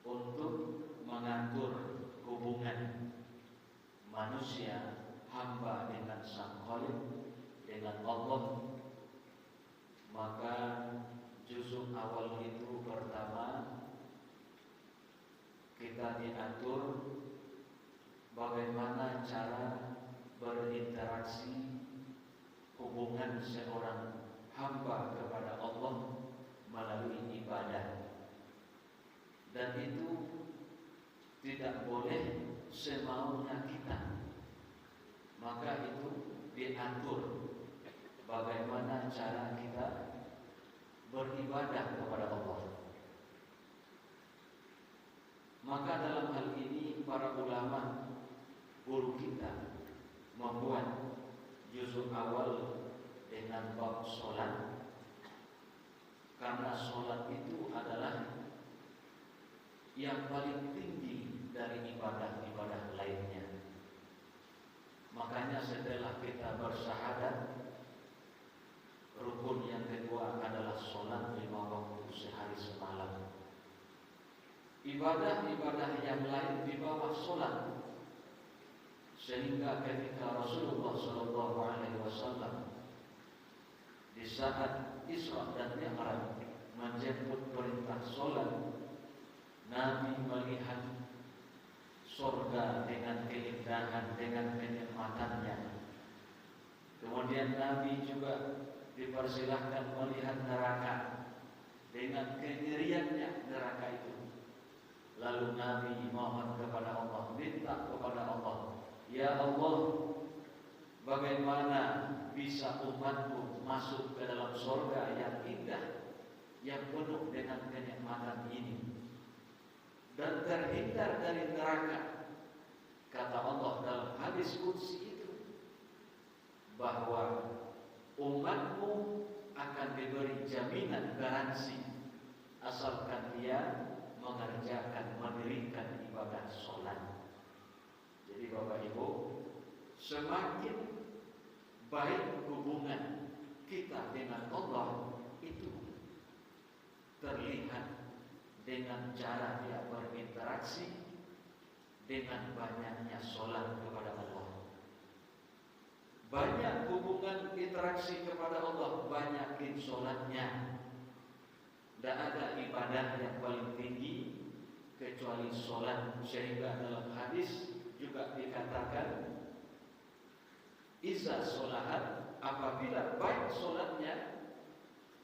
untuk mengatur hubungan manusia hamba dengan Sang Khalik, dengan Allah. Maka juzuk awal itu pertama kita diatur bagaimana cara berinteraksi hubungan seorang hamba kepada Allah melalui ibadah. Dan itu tidak boleh semaunya kita. Maka itu diatur bagaimana cara kita beribadah kepada Allah. Maka dalam hal ini para ulama guru kita membuat juzuk awal dengan bab sholat, karena sholat itu adalah yang paling tinggi dari ibadah-ibadah lainnya. Makanya setelah kita bersyahadat, rukun yang kedua adalah sholat 5 waktu sehari semalam. Ibadah-ibadah yang lain di bawah sholat, sehingga ketika Rasulullah SAW di saat Isra dan Mi'raj menjemput perintah sholat, Nabi melihat surga dengan keindahan, dengan kenikmatannya. Kemudian Nabi juga dipersilahkan melihat neraka dengan kengeriannya neraka itu. Lalu Nabi mohon kepada Allah, minta kepada Allah, ya Allah, bagaimana bisa umatku masuk ke dalam surga yang indah, yang penuh dengan kenikmatan ini, dan terhindar dari neraka. Kata Allah dalam hadis qudsi itu, bahwa umatmu akan diberi jaminan garansi asalkan dia mengerjakan, mendirikan ibadah sholat. Jadi Bapak Ibu, semakin baik hubungan kita dengan Allah itu terlihat dengan cara dia berinteraksi dengan banyaknya sholat kepada Allah. Banyak hubungan interaksi kepada Allah, banyakin sholatnya. Tidak ada ibadah yang paling tinggi kecuali sholat. Sehingga dalam hadis juga dikatakan, iza sholahat, apabila baik sholatnya,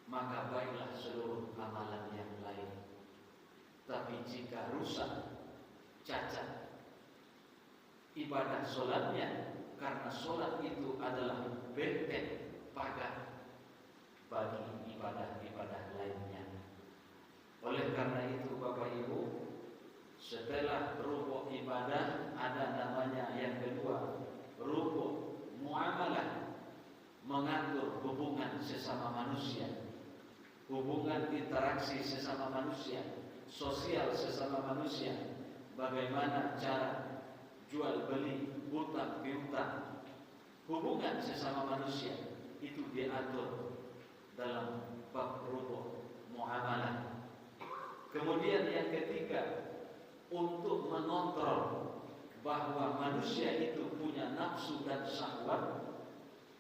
maka baiklah seluruh amalan yang lain. Tapi jika rusak, cacat ibadah sholatnya, karena sholat itu adalah benteng pagar bagi ibadah-ibadah lainnya. Oleh karena itu Bapak Ibu, setelah rukuk ibadah ada namanya yang kedua, rukuk muamalah, mengatur hubungan sesama manusia, hubungan interaksi sesama manusia, sosial sesama manusia. Bagaimana cara jual beli, hutang piutang, hubungan sesama manusia itu diatur dalam bab rukuk muamalah. Kemudian yang ketiga, untuk mengontrol bahwa manusia itu punya nafsu dan syahwat,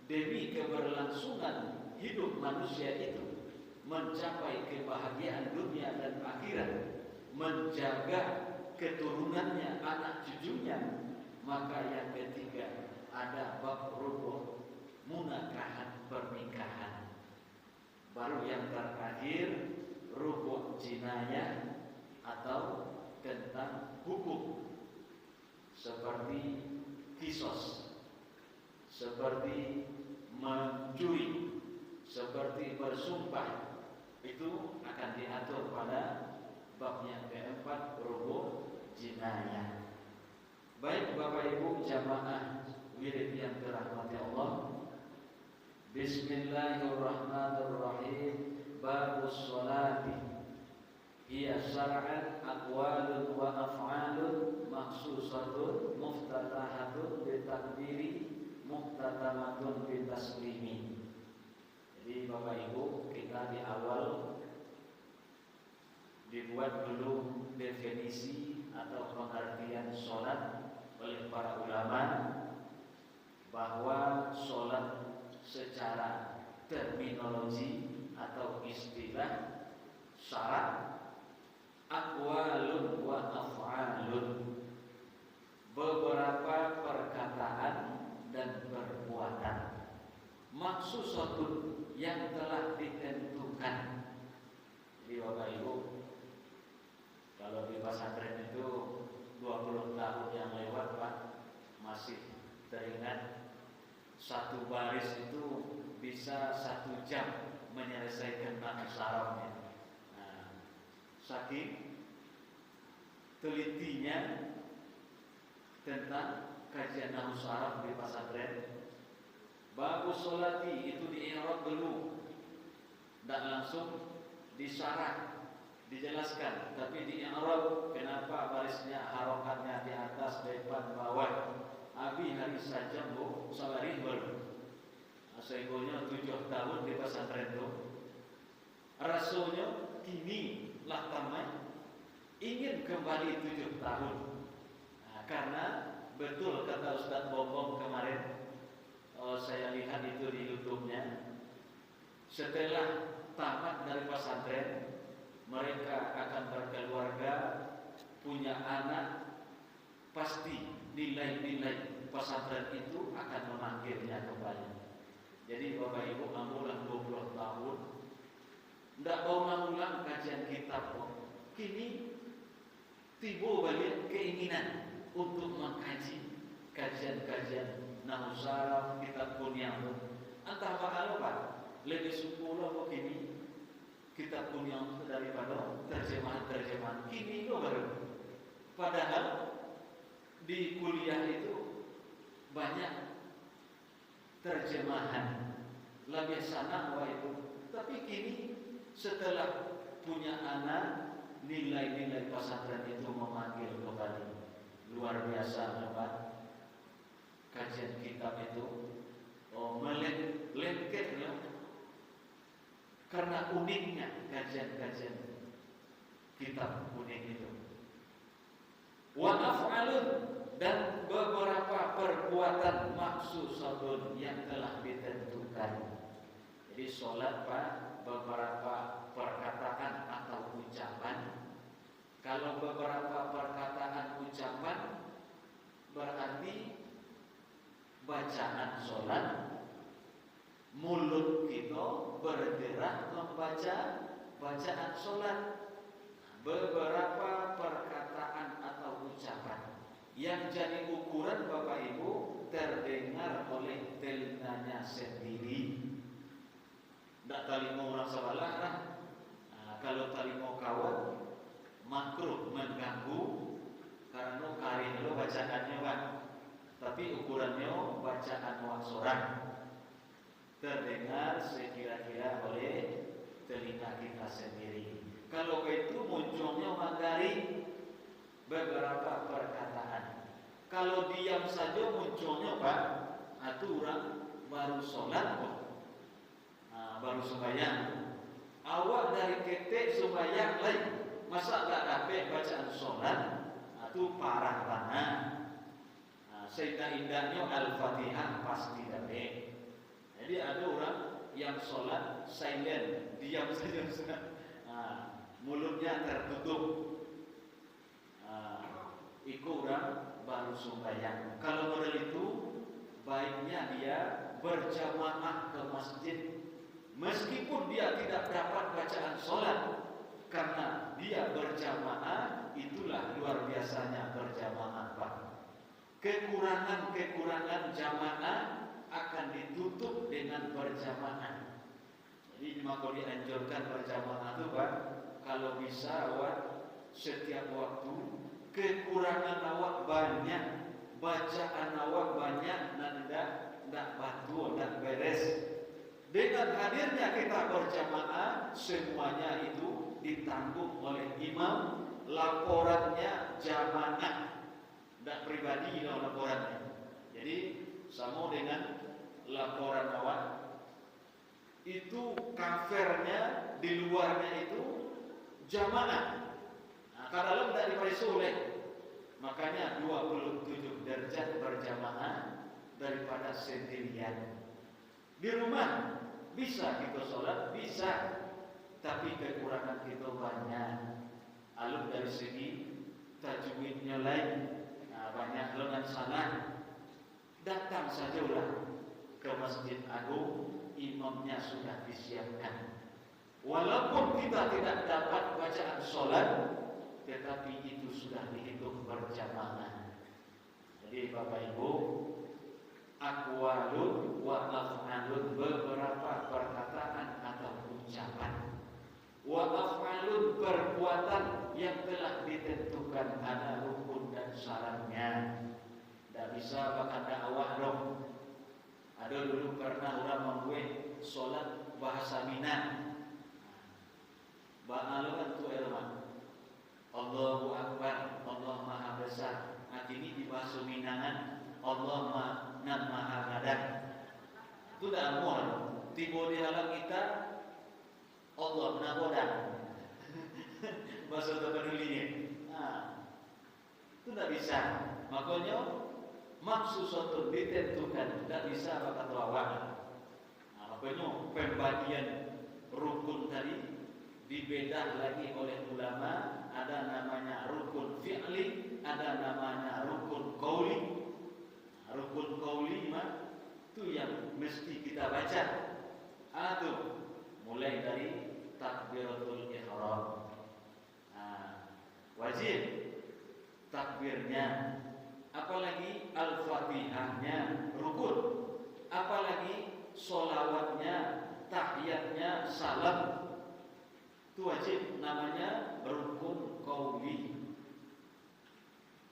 demi keberlangsungan hidup manusia itu mencapai kebahagiaan dunia dan akhirat, menjaga keturunannya, anak cucunya. Maka yang ketiga ada bab rukuk munakahan, pernikahan. Baru yang terakhir rukuk jinayah atau tentang hukum, seperti kisos, seperti mencuri, seperti bersumpah, itu akan diatur pada bab yang keempat, rukuk jinayah. Baik Bapak Ibu jamaah wirid yang dirahmati Allah, Bismillahirrahmanirrahim. Babus sholati hiya syar'an aqwalun wa af'alun maksusatun muftatahatun bitakbiri muftatamatun bitaslimi. Jadi Bapak Ibu, kita di awal dibuat dulu definisi atau pengertian sholat oleh para ulama bahwa sholat secara terminologi atau istilah syarat aqwalun wa af'alun, beberapa perkataan dan perbuatan maksusatun yang telah ditentukan. Jadi Bapak Ibu, kalau di pesantren itu 20 tahun yang lewat Pak, masih teringat satu baris itu bisa 1 jam menyelesaikan makna syarafnya. Nah, saking telitinya tentang kajian nahwu syaraf di pesantren. Bagus sholati itu di-i'rab dulu, tidak langsung disyarah, dijelaskan, tapi di-i'rab kenapa barisnya harokatnya di atas, depan, bawah. Abi hari saja bu salari baru. Asalnya 7 tahun di pesantren itu. Rasulnya kini lah tamai ingin kembali 7 tahun. Nah, karena betul kata Ustaz Bombong kemarin, saya lihat itu di YouTube-nya. Setelah tamat dari pesantren, mereka akan berkeluarga, punya anak, pasti nilai-nilai pesantren itu akan memanggilnya kembali. Jadi Bapak Ibu mengulang 20 tahun, tidak mau mengulang kajian kitab kok. Kini timbul balik keinginan untuk mengkaji kajian-kajian nahwu syaraf, kitab kunyah. Entah apa lebih 10 begini kitab kunyah daripada terjemahan kini itu baru. Padahal di kuliah itu banyak terjemahan lebih sana itu. Tapi kini setelah punya anak, nilai-nilai pesantren itu memanggil kembali. Luar biasa Bapak. Kajian kitab itu melengket ya, karena uniknya kajian-kajian kitab unik itu. Wa af'alun, dan beberapa perbuatan maksusatun yang telah ditentukan. Jadi sholat Pak, beberapa perkataan atau ucapan. Kalau beberapa perkataan ucapan berarti bacaan sholat, mulut kita bergerak membaca bacaan sholat. Beberapa perkataan atau ucapan yang jadi ukuran Bapak Ibu terdengar oleh telinganya sendiri. Tidak talimo orang sebelah lah. Nah, kalau talimo kawan makruh mengganggu karena kari dulu bacaannya Pak. Tapi ukurannya bacaan wak sorak terdengar sekira-kira oleh telinga kita sendiri. Kalau itu munculnya dari beberapa perkataan. Kalau diam saja munculnya Pak, aturan baru sholat kok, baru sembahyang. Awak dari ketek sembahyang lain, masa tak dapat bacaan sholat? Itu parah banget. Seindah-indahnya Al-Fatihah pasti dapat. Jadi ada orang yang sholat silent, diam saja, mulutnya tertutup. Itu orang baru sembahyang. Kalau model itu, baiknya dia berjamaah ke masjid, meskipun dia tidak dapat bacaan sholat, karena dia berjamaah. Itulah luar biasanya berjamaah Pak. Kekurangan jamaah akan ditutup dengan berjamaah. Jadi maka dianjurkan berjamaah itu Pak. Kalau bisa awak setiap waktu, kekurangan awak banyak, bacaan awak banyak, dan tidak batu, tidak beres. Dengan hadirnya kita berjamaah, semuanya itu ditanggung oleh imam. Laporannya jamaah, tidak pribadi laporannya. Jadi sama dengan laporan awak itu, covernya di luarnya itu jamaah. Nah, kalau tidak dipersoleh, makanya 27 derajat berjamaah daripada sendirian. Di rumah bisa kita sholat, bisa, tapi kekurangan kita banyak. Alun dari segi tajwidnya lain, banyak lengan salah. Datang sajalah ke Masjid Agung, imamnya sudah disiapkan. Walaupun kita tidak dapat bacaan sholat, tetapi itu sudah dihitung berjamaah. Jadi Bapak Ibu, aqwalun wa af'alun, beberapa perkataan atau ucapan. Wa af'alun, perbuatan yang telah ditentukan ada rukun dan syaratnya. Tidak bisa bakal dakwah dong. Ada dulu pernah orang membuat solat bahasa Minang. Ba'alukan tu elman Allahu Akbar, Allah Maha Besar. Ini di bahasa Minangan Allah Maha Ngadan. Itu dah amor. Tiba di halang kita Allah Nabodan. Bahasa terpenulinya. Itu tidak bisa. Makanya maksud suatu ditentukan, tidak bisa bakal lawan. Makanya pembagian rukun tadi dibedah lagi oleh ulama. Ada namanya rukun fi'li, ada namanya rukun qauli. Rukun qauli mah itu yang mesti kita baca. Itu mulai dari takbiratul ihram. Wajib takbirnya, apalagi al-fatihahnya rukun, apalagi sholawatnya, tahiyatnya, salam, itu wajib, namanya rukun qauli.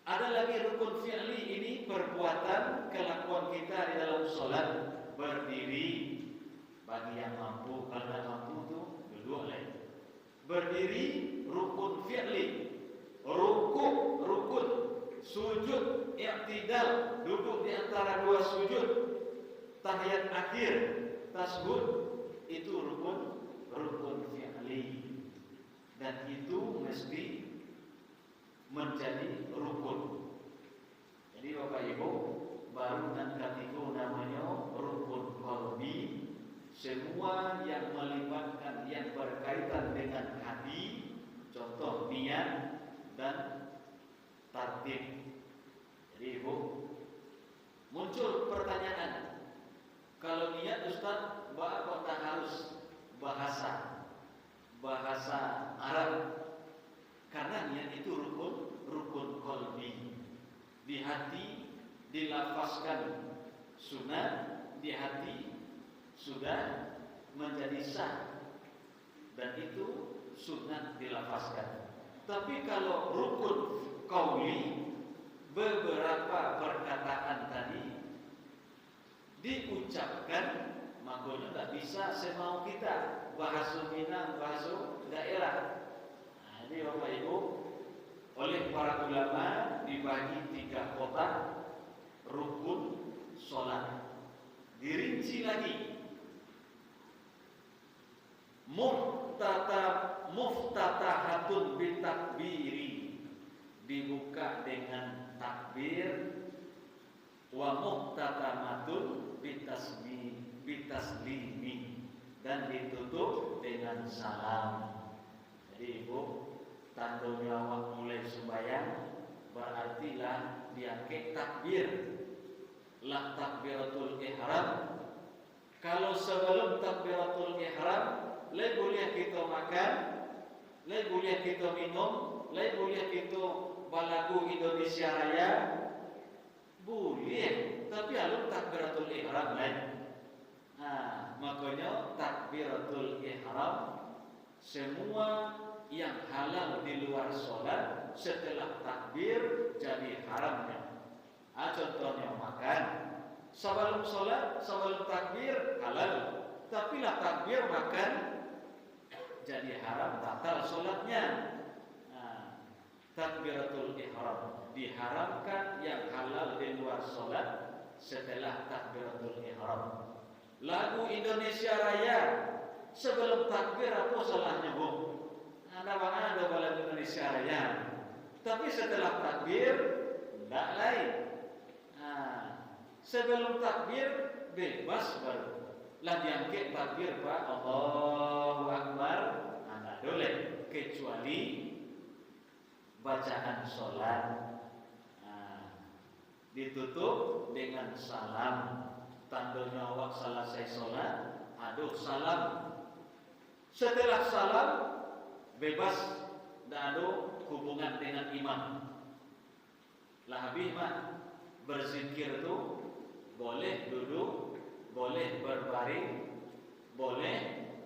Ada lagi rukun fi'li, ini perbuatan kelakuan kita di dalam sholat. Berdiri bagi yang mampu, kalau tidak mampu itu duduk lagi. Berdiri rukun fi'li, rukuk rukun, sujud i'tidal, duduk di antara dua sujud, tahiyat akhir, tasbih, itu rukun fi'li. Dan itu mesti menjadi rukun. Jadi Bapak Ibu, baru nanti itu namanya rukun qalbi. Semua yang melibatkan, yang berkaitan dengan hati, contoh niat dan tartib. Jadi Ibu, muncul pertanyaan, kalau niat Ustaz, apa harus bahasa Arab? Karena niat itu rukun qalbi. Di hati dilafazkan sunnah, di hati sudah menjadi sah, dan itu sunnah dilafazkan. Tapi kalau rukun qauli, beberapa perkataan tadi diucapkan, makanya tidak bisa semau kita, bahasa Minang, bahasa daerah. Jadi Bapak Ibu, oleh para ulama dibagi 3 kotak rukun sholat. Dirinci lagi, muftatahatun bitakbiri, dibuka dengan takbir, wa muftatamatun bitaslimi, dan ditutup dengan salam. Jadi Ibu, tandanya awak mulai sembahyang, berarti lah diangkat takbir, lah takbiratul ihram. Kalau sebelum takbiratul ihram, le boleh kita makan, le boleh kita minum, le boleh kita balagu Indonesia Raya, boleh. Tapi alun takbiratul ihram lain. Makanya takbiratul ihram, semua yang halal di luar sholat setelah takbir jadi haramnya. Contohnya makan, sebelum sholat, sebelum takbir halal, tapi lah takbir makan jadi haram, batal sholatnya. Takbiratul ihram diharamkan yang halal di luar sholat setelah takbiratul ihram. Lagu Indonesia Raya sebelum takbir apa salahnya, Bu? ada dalam Indonesia Raya. Tapi setelah takbir tidak lain. Sebelum takbir bebas baru. Lah diangkat takbir Pak Allahu Akbar. Tidak boleh kecuali bacaan sholat. Ditutup dengan salam. Tandanya awak selesai sholat, aduh salam. Setelah salam bebas, tidak ada hubungan dengan imam. Lah habis mah berzikir itu boleh duduk, boleh berbaring, boleh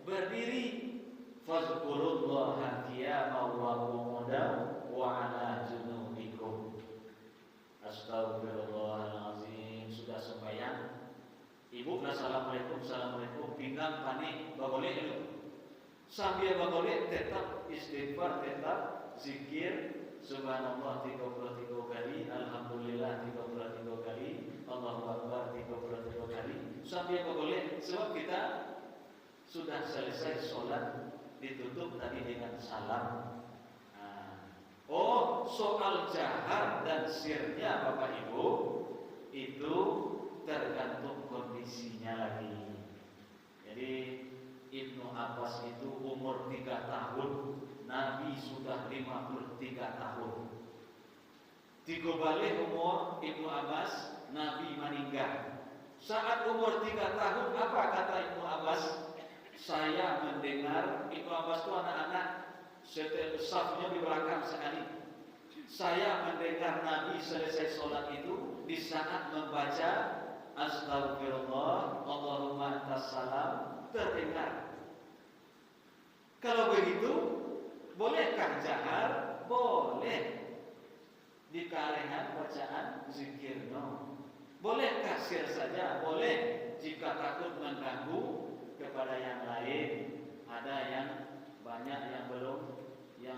berdiri. Fazkurullaha qiyaman wa qu'udan wa 'ala junubikum. Astagfirullahalazim. Sudah sembahyang, ibu assalamualaikum, assalamualaikum, pinggang panik, boleh dulu. Sambil boleh tetap istighfar, tetap zikir. Subhanallah 33 kali, alhamdulillah 33 kali, Allahu Akbar 33 kali. Sambil boleh, sebab kita sudah selesai sholat, ditutup tadi dengan salam. Oh, soal jahar dan sirnya Bapak Ibu itu tergantung kondisinya lagi. Jadi Ibnu Abbas itu umur 3 tahun, Nabi sudah 53 tahun. 3 balik umur Ibnu Abbas, Nabi meninggal. Saat umur 3 tahun, apa kata Ibnu Abbas? Saya mendengar, Ibnu Abbas itu anak-anak safnya di belakang sekali. Saya mendengar Nabi selesai sholat itu di saat membaca Astagfirullah, Allahumma antas salam, terdengar. Kalau begitu, bolehkah jahar? Boleh. Di kalangan bacaan zikir, no. Bolehkah sir saja? Boleh. Jika takut mengganggu kepada yang lain, ada yang banyak yang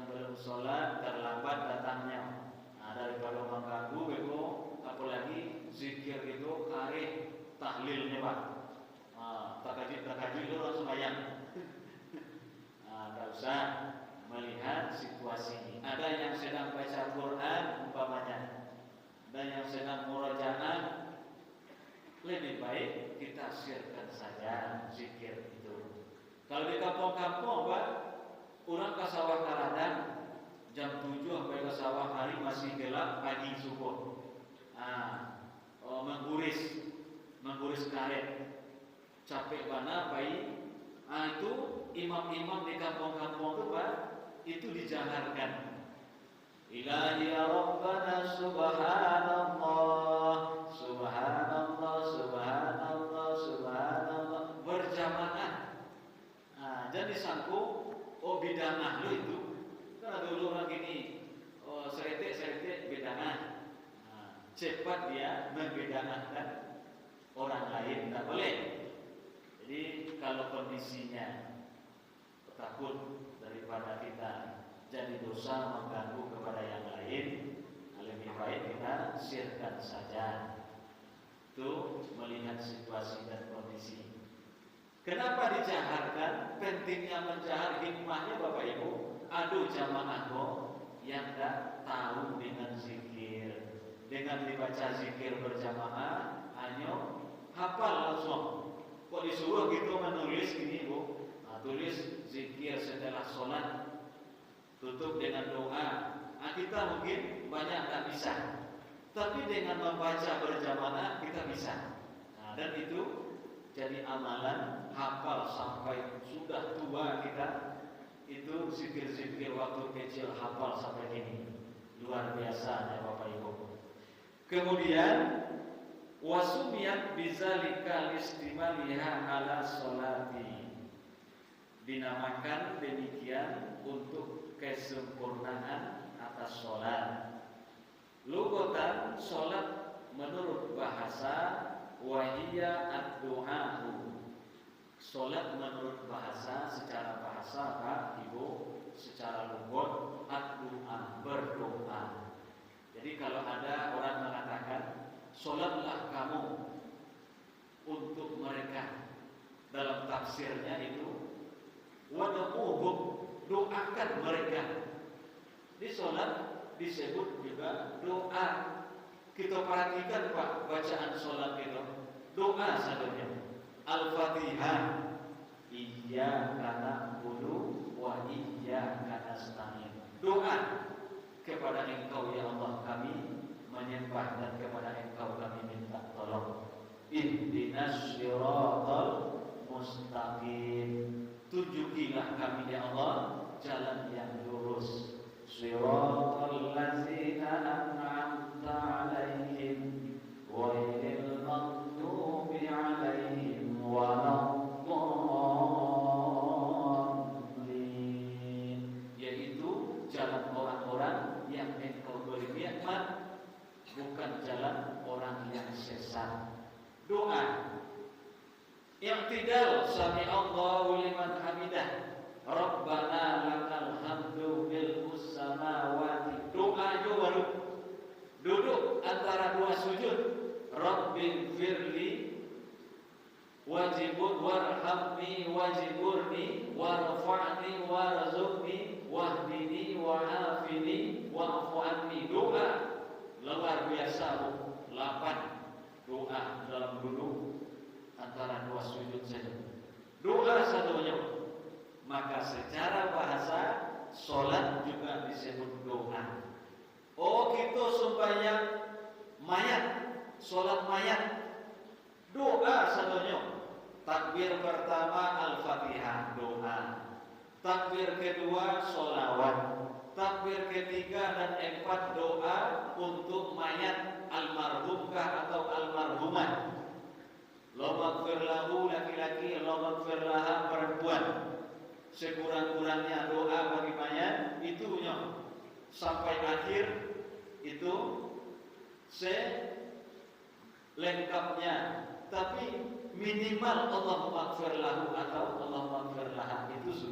belum sholat, terlambat datangnya. Daripada mengganggu, bego, apalagi zikir itu kareh tahlilnya Pak. Tak kaji orang sembahyang. Tidak usah melihat situasi. Ada yang sedang baca Quran umpamanya, ada yang sedang murojaah, lebih baik kita sirkan saja zikir itu. Kalau di kampung-kampung Pak, orang ke sawah kaladang jam 7 sampai ke sawah hari masih gelap pagi subuh. Mengguris karet. Capek mana bayi. Itu imam-imam di kampung-kampung itu Pak, itu dijaharkan. Ilahi ya Rabbana subhanallah, subhanallah, subhanallah, subhanallah, berjamaah. Jadi sangku, oh bid'ah itu. Karena dulu orang gini, seretik bid'ah. Cepat dia membid'ahkan orang lain, tidak boleh. Jadi kalau kondisinya takut daripada kita jadi dosa mengganggu kepada yang lain, lebih baik kita sirkan saja. Itu melihat situasi dan kondisi. Kenapa dijaharkan? Pentingnya menjahar hikmahnya Bapak Ibu. Aduh jamaah yang tidak tahu dengan zikir, dengan dibaca zikir berjamaah, hanya hafal langsung. Kok disuruh gitu menulis gini Bu? Tulis zikir setelah sholat, tutup dengan doa. Kita mungkin banyak tak bisa, tapi dengan membaca berjamaah kita bisa. Dan itu jadi amalan hafal sampai sudah tua kita. Itu zikir-zikir waktu kecil hafal sampai gini. Luar biasa ya Bapak Ibu. Kemudian wasumiyat bizalika listimaliha ala sholati, dinamakan demikian untuk kesempurnaan atas sholat. Lugatan sholat menurut bahasa wahiyya ad-du'a'u. Sholat menurut bahasa, secara bahasa Pak Ibu, secara lugat ad-du'a, berdoa. Jadi kalau ada orang mengatakan sholatlah kamu untuk mereka, dalam tafsirnya itu wad'uhum, doakan mereka disebut juga doa. Kita perhatikan Pak, bacaan sholat itu doa satunya. Al-Fatihah, iyyaka na'budu wa iyyaka nasta'in. Doa kepada Engkau ya Allah kami menyembah dan kepada Engkau kami minta tolong. Ihdinas siratal mustaqim. Tunjukilah kami ya Allah jalan yang lurus. Siratal ladzina an'amta 'alaihim ghairil maghdubi 'alaihim waladdallin. Yaitu jalan orang-orang yang Engkau beri nikmat, bukan jalan orang yang sesat. Doa i'tidal sami Allahu liman hamidah. Rabbana lakal hamdu mil'us samawati. Doa baru duduk antara dua sujud. Rabbil firli wajibur warhamni wajiburni warfa'ni warzuqni wahdini wa'afini wa'fu anni. Doa luar biasa. 8 doa dalam duduk antara dua sujud saja. Doa satunya. Maka secara bahasa sholat juga disebut doa. Oh, kita sembahyang mayat, sholat mayat, doa satunya. Takbir pertama Al-Fatihah, doa. Takbir kedua sholawat. Takbir ketiga dan keempat doa untuk mayat almarhumkah atau almarhumah. Allahumma ighfir lahu laki-laki, Allahumma ighfir laha perempuan. Sekurang-kurangnya doa bagi mayat itu sampai akhir itu selengkapnya. Tapi minimal Allahumma ighfir lahu atau Allahumma ighfir laha itu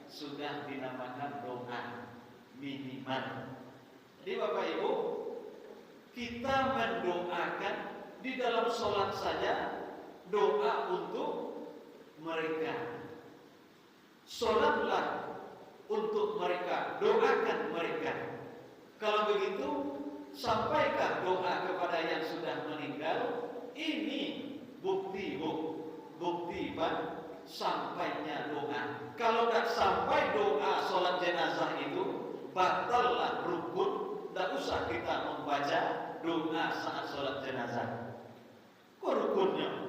sudah dinamakan doa minimal. Jadi Bapak Ibu, kita mendoakan di dalam sholat saja, doa untuk mereka. Sholatlah untuk mereka, doakan mereka. Kalau begitu, sampaikan doa kepada yang sudah meninggal. Ini bukti sampainya doa. Kalau tidak sampai doa sholat jenazah itu, batallah rukun. Tidak usah kita membaca doa saat sholat jenazah. Kok rukunnya?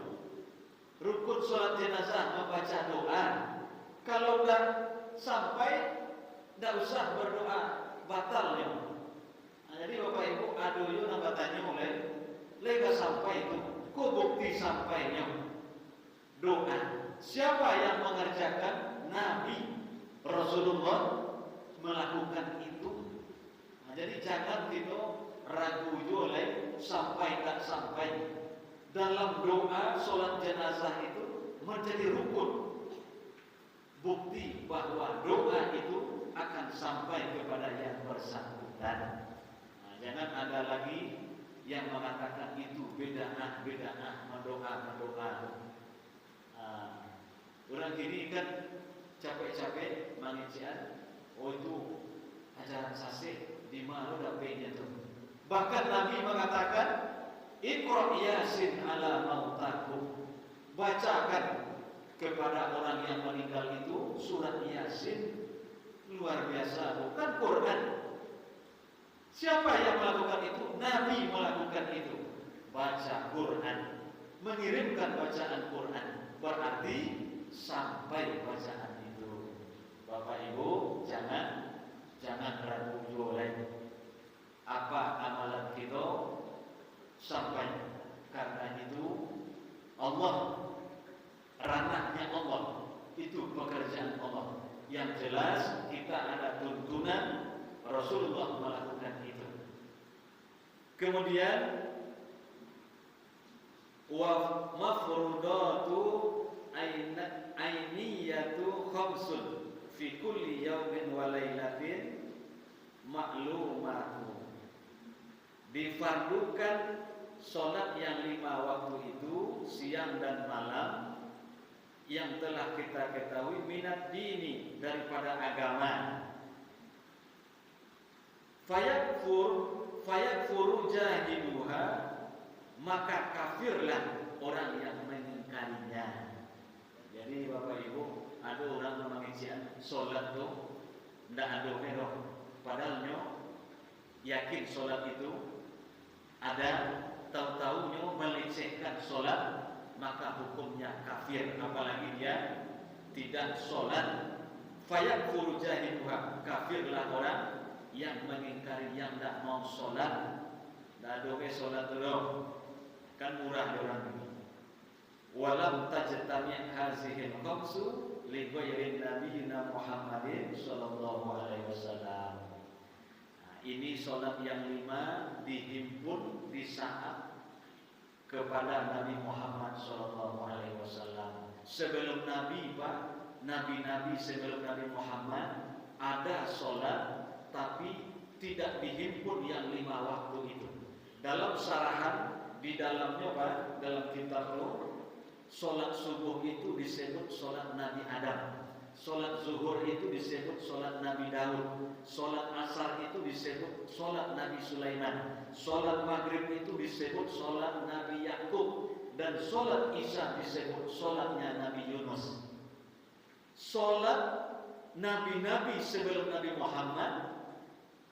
Rukun sholat jenazah membaca doa. Kalau tidak sampai, tidak usah berdoa, batalnya. Nah, jadi Bapak Ibu, aduh nabatannya mulai lega sampai itu. Kok bukti sampainya? Doa. Siapa yang mengerjakan? Nabi Rasulullah melakukan itu. Nah, jadi jangan kita ragu oleh sampai tak sampai. Dalam doa sholat jenazah itu menjadi rukun. Bukti bahwa doa itu akan sampai kepada yang bersangkutan. Nah, jangan ada lagi yang mengatakan itu bid'ah mendoa. Orang gini kan capek-capek mengincian, oh itu ajaran sasih di mana dapetnya tuh. Bahkan Nabi mengatakan, Iqra Yasin ala mautakum. Bacakan kepada orang yang meninggal itu surat Yasin. Luar biasa, bukan Quran. Siapa yang melakukan itu? Nabi melakukan itu. Baca Quran, mengirimkan bacaan Quran, berarti sampai bacaan itu. Bapak Ibu, jangan ragu oleh apa amalan kita sampai. Karena itu Allah, ranahnya Allah, itu pekerjaan Allah. Yang jelas kita ada tuntunan Rasulullah melakukan itu. Kemudian wa mafrudatu ainiyatu khamsun fi kulli yaumin wa lailatin ma'lumatu. Difardukan sholat yang 5 waktu itu siang dan malam yang telah kita ketahui minat dini daripada agama. fayakfuru jahiluha, maka kafirlah orang yang mengingkarinya. Jadi Bapak Ibu, ada orang mengajian solat tu ndak ada merah, padahal yakin solat itu ada, tahu-tahu melecehkan solat, maka hukumnya kafir, apalagi dia tidak solat. Fayakfuru jahiluha, kafirlah orang yang mengingkari, yang tidak mau solat. Dah doa solat dulu, kan murah orang ini. Walam tajtami' hazihil khamsu li ghairi nabiyina Muhammadin sallallahu alaihi wasallam. Ini solat yang 5 dihimpun di saat kepada Nabi Muhammad sallallahu alaihi wasallam. Sebelum Nabi, Pak, nabi-nabi sebelum Nabi Muhammad ada solat, tapi tidak dihimpun yang 5 waktu itu. Dalam sarahan di dalamnya, Pak, dalam kitab solat subuh itu disebut solat Nabi Adam, solat zuhur itu disebut solat Nabi Daud, solat asar itu disebut solat Nabi Sulaiman, solat maghrib itu disebut solat Nabi Yakub, dan solat isya disebut solatnya Nabi Yunus. Solat nabi-nabi sebelum Nabi Muhammad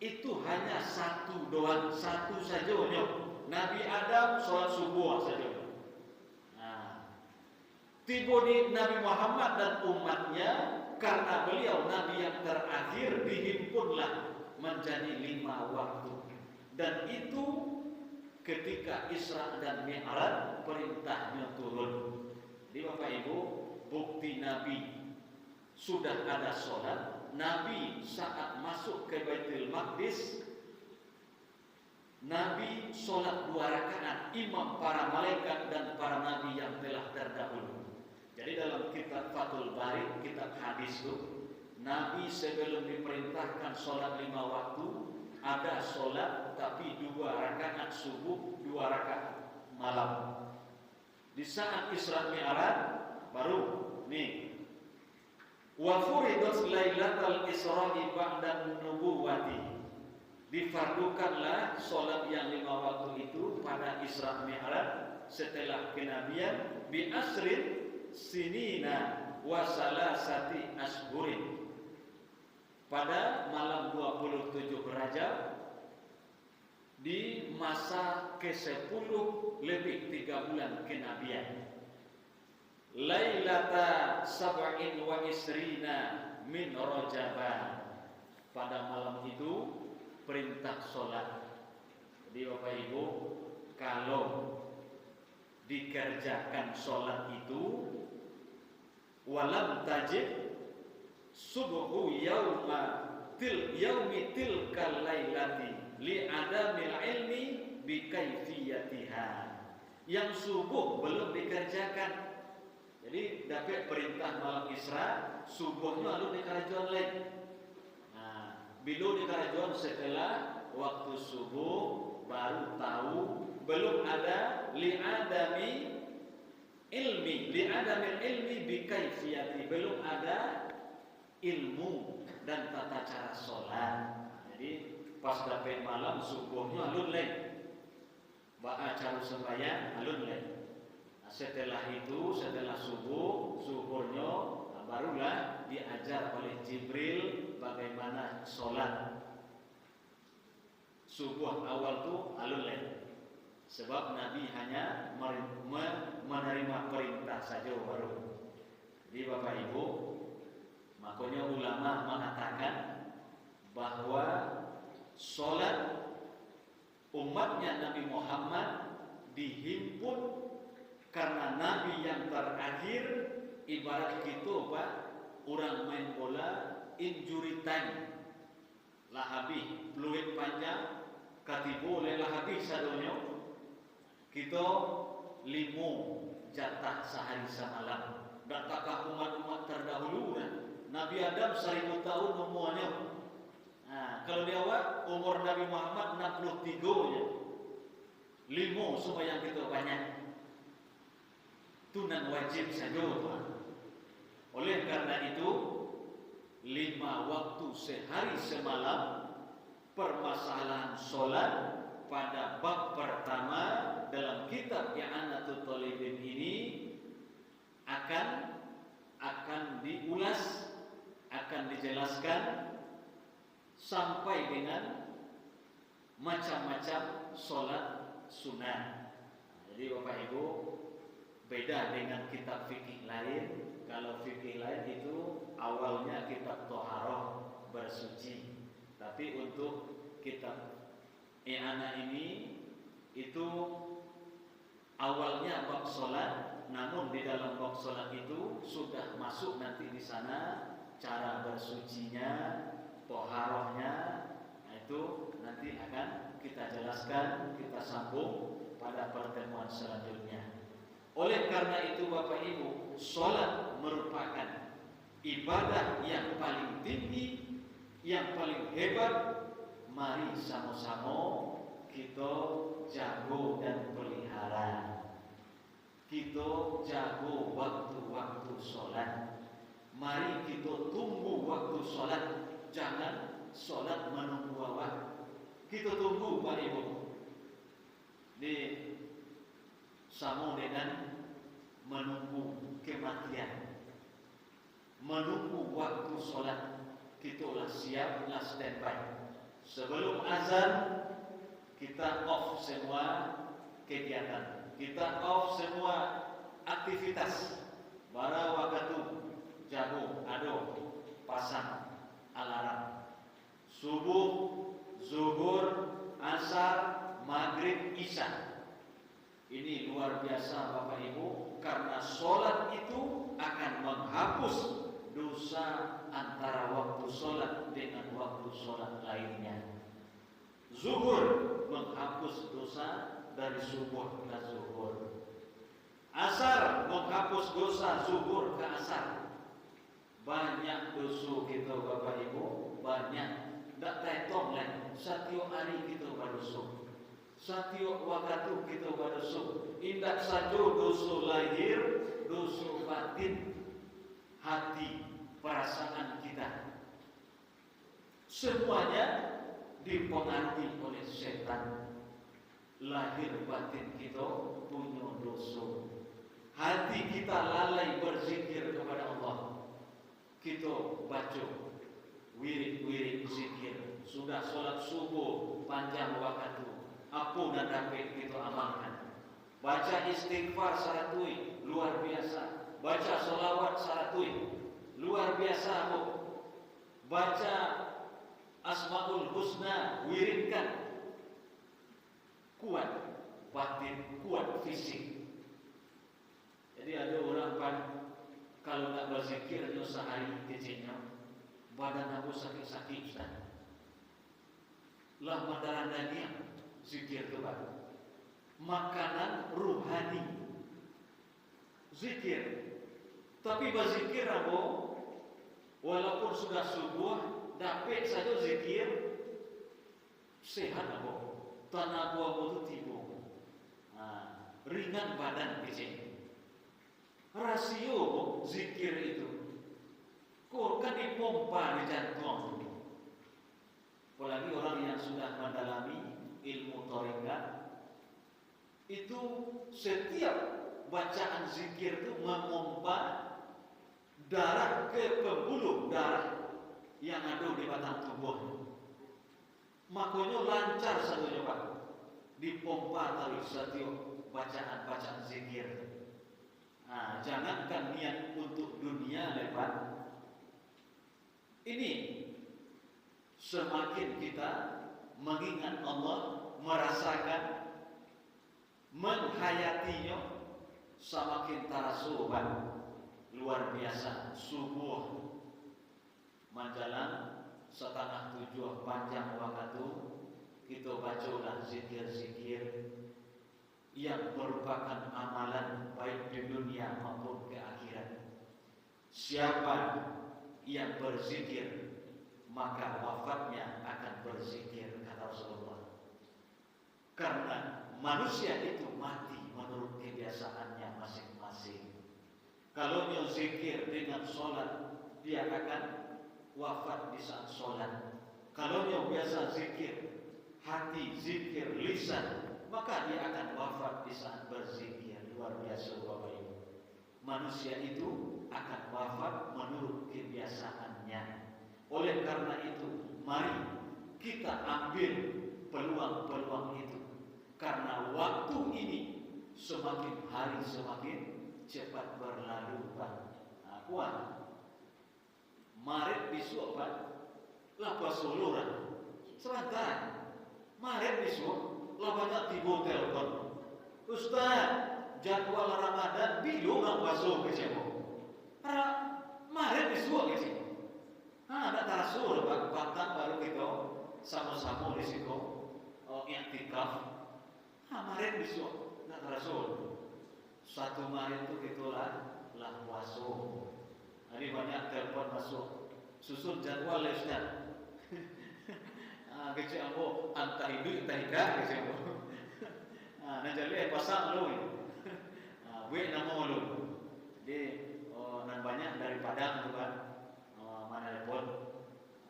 itu hanya satu doang, satu saja. Nabi Adam solat subuh saja. Tiba di Nabi Muhammad dan umatnya, karena beliau Nabi yang terakhir, dihimpunlah menjadi 5 waktu. Dan itu ketika Isra dan Mi'raj perintahnya turun. Jadi Bapak Ibu, bukti Nabi sudah ada sholat. Nabi saat masuk ke Baitul Maqdis, Nabi sholat 2 rakaat, imam para malaikat dan para nabi yang telah terdahulu. Jadi dalam kitab Fathul Bari, kitab hadis itu, Nabi sebelum diperintahkan sholat 5 waktu, ada sholat tapi 2 rakaat subuh, 2 rakaat malam. Di saat Isra Mi'raj baru nih, wa furidat lailatul Isra'i ba'da nubuwati, difardukanlah sholat yang 5 waktu itu pada Isra Mi'raj setelah kenabian, bi asrin sinina wa salasati ashhurin, pada malam 27 Rajab di masa ke-10 lebih 3 bulan kenabian. Lailata sab'in wa isrina min Rajaba, pada malam itu perintah sholat. Jadi Bapak Ibu, kalau dikerjakan sholat itu, walam tajib subuhu yaumi tilkal lailati li adamil ilmi bi kaifiyatiha, yang subuh belum dikerjakan. Jadi dapat perintah malam Isra, subuhnya lalu dikerjakan lagi. Bila dikerjakan setelah waktu subuh, baru tahu belum ada li'adamil ilmi bi kaifiyati, belum ada ilmu dan tata cara sholat. Jadi pas dapat malam subuhnya alun lain, baca cara sembahyang alun lain. Setelah itu, setelah zuhurnya barulah diajar oleh Jibril bagaimana sholat. Subuh awal tu alun lain, sebab Nabi hanya menerima perintah saja baru. Jadi Bapak Ibu, makanya ulama mengatakan bahwa sholat umatnya Nabi Muhammad dihimpun karena Nabi yang terakhir, ibarat gitu Pak, orang main bola injury time lah habis, peluit panjang katibu lah habis sadonyo, kita 5 jatah sehari semalam. Datakah umat-umat terdahulu kan? Nabi Adam 1000 tahun umurnya. Kalau di awal umur Nabi Muhammad 63 nya, 5 semua yang kita banyak. Tunan wajib saja Tuhan. Oleh karena itu 5 waktu sehari semalam, permasalahan sholat pada bab pertama dalam kitab I'anatul Talibin ini akan diulas, akan dijelaskan sampai dengan macam-macam sholat sunnah. Jadi Bapak Ibu, beda dengan kitab fikih lain. Kalau fikih lain itu awalnya kitab Toharoh, bersuci. Tapi untuk kitab I'anah ini itu awalnya bab sholat, namun di dalam bab sholat itu sudah masuk nanti di sana cara bersucinya, toharohnya. Nah, itu nanti akan kita jelaskan, kita sambung pada pertemuan selanjutnya. Oleh karena itu Bapak Ibu, sholat merupakan ibadah yang paling tinggi, yang paling hebat. Mari sama-sama kita jago dan pelihara. Kita jago waktu-waktu sholat. Mari kita tunggu waktu sholat. Jangan sholat menunggu waktu. Kita tunggu Pak Ibu. Di sama dengan menunggu kematian, menunggu waktu sholat. Kita siap, standby. Sebelum azan kita off semua kegiatan, kita off semua aktivitas. Bara waktu jago, pasang alarm. Subuh, zuhur, asar, maghrib, isya. Ini luar biasa Bapak Ibu, karena sholat itu akan menghapus dosa antara waktu sholat dengan waktu sholat lainnya. Zuhur menghapus dosa dari subuh ke zuhur. Asar menghapus dosa zuhur ke asar. Banyak dosa kita Bapak Ibu, banyak. Tak terhitung lah. Setiap hari kita berdosa. Setiap waktu kita berdosa. Indak saja dosa lahir, dosa batin, hati, perasaan kita. Semuanya dipengaruhi oleh setan. Lahir batin kita punya dosa. Hati kita lalai berzikir kepada Allah. Kita baca wirid-wirid zikir. Sudah sholat subuh panjang waktu. Apa dan dapat kita amalkan. Baca istighfar saratui, luar biasa. Baca solawat saratui, luar biasa. Baca Asmaul Husna, wiridkan. Kuat batin, kuat fisik. Jadi ada orang kalau nak berzikir hanya sehari kecilnya, badan aku sakit-sakit Ustaz. Lah madaran daging zikir tu baru. Makanan ruhani zikir. Tapi berzikir apa? Walaupun sudah subuh, dapat saja zikir sehat apa? Tenaga itu tiba. Ringan badan kecil. Rasio zikir itu kok kan dipompa di jantung. Apalagi orang yang sudah mendalami ilmu tarekat, itu setiap bacaan zikir itu memompa darah ke pembuluh darah yang ada di batang tubuh. Makanya lancar satu Pak, dipompa terus setiap bacaan zikir. Jangankan niat untuk dunia lebat. Ini semakin kita mengingat Allah, merasakan, menghayatinya, semakin tarasuban. Luar biasa. Subuh menjelang 6:30 panjang waktu, kita bacalah zikir-zikir yang merupakan amalan baik di dunia maupun ke akhirat. Siapa yang berzikir, maka wafatnya akan berzikir, kata Rasulullah. Karena manusia itu mati menurut kebiasaannya masing-masing. Kalau dia zikir dengan sholat, dia akan wafat di saat sholat. Kalau dia biasa zikir hati, zikir lisan, maka dia akan wafat di saat berzikir. Luar biasa Bapak Ibu. Manusia itu akan wafat menurut kebiasaannya. Oleh karena itu, mari kita ambil peluang-peluang itu. Karena waktu ini semakin hari semakin cepat berlalu, Pak. Nah, kuat. Maret besok, Pak. Lapa soluran. Sebentar. Maret besok, lapanya tiba telepon. Ustaz, jadwal Ramadan bingung nggak masuk ke sini. Karena Maret besok ke sini. Ada tarasul, Pak. Batang baru kita sama-sama di situ. I'tikaf. Maret besok, nggak tarasul. 1 Maret itu gitulah puasa. Hari banyak telepon masuk. Susun jadwal ya Ustaz. Kecil aku antah hidup entah tidak kecil aku. Nah jadi pasang lu. Gue nama lu. Jadi nan banyak dari Padang tuh kan. Mana telepon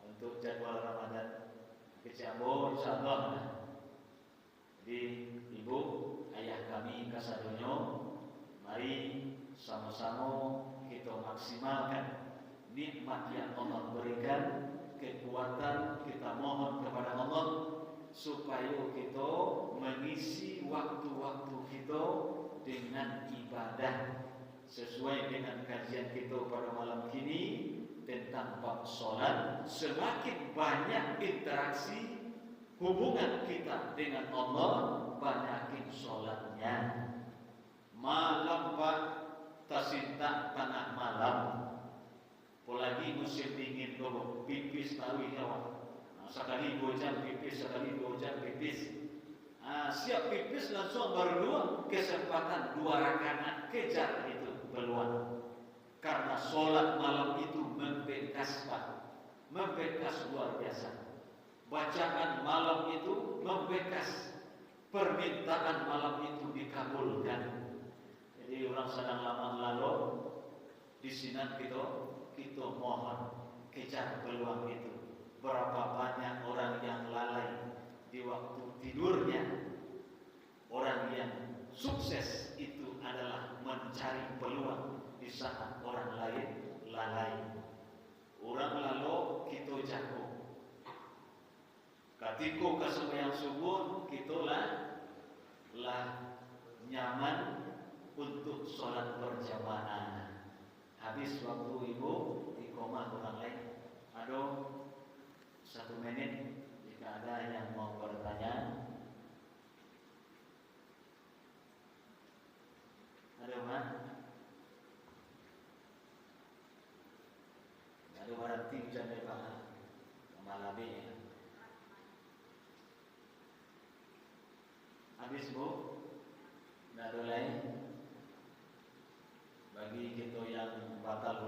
untuk jadwal Ramadan. Kecil aku insyaallah. Jadi ibu ayah kami kasadonyo, mari sama-sama kita maksimalkan nikmat yang Allah berikan, kekuatan kita mohon kepada Allah supaya kita mengisi waktu-waktu kita dengan ibadah sesuai dengan kajian kita pada malam kini tentang bab salat. Semakin banyak interaksi hubungan kita dengan Allah, banyakin salatnya. Malam Pak, tasinta tanah malam. Apalagi musim dingin dulu, pipis tahu kawan. Sekali 2 jam pipis, sekali 2 jam pipis. Siap pipis langsung berdua, kesempatan 2 rakaat kejar itu peluang. Karena sholat malam itu membekas Pak, membekas luar biasa. Bacaan malam itu membekas, permintaan malam itu dikabulkan. Jadi orang sedang lama lalu di sini kita mohon kejar peluang itu. Berapa banyak orang yang lalai di waktu tidurnya. Orang yang sukses itu adalah mencari peluang di saat orang lain lalai. Orang lalu kita jago. Ketika kesembahyang subuh kita lah nyaman untuk sholat berjamaah. Habis waktu ibu iqamah orang lain. Aduh, 1 menit jika ada yang mau bertanya. Ada mana? Ada orang tinggal di mana? Malabi. Habis bu, ada lain. Bagi kita yang batal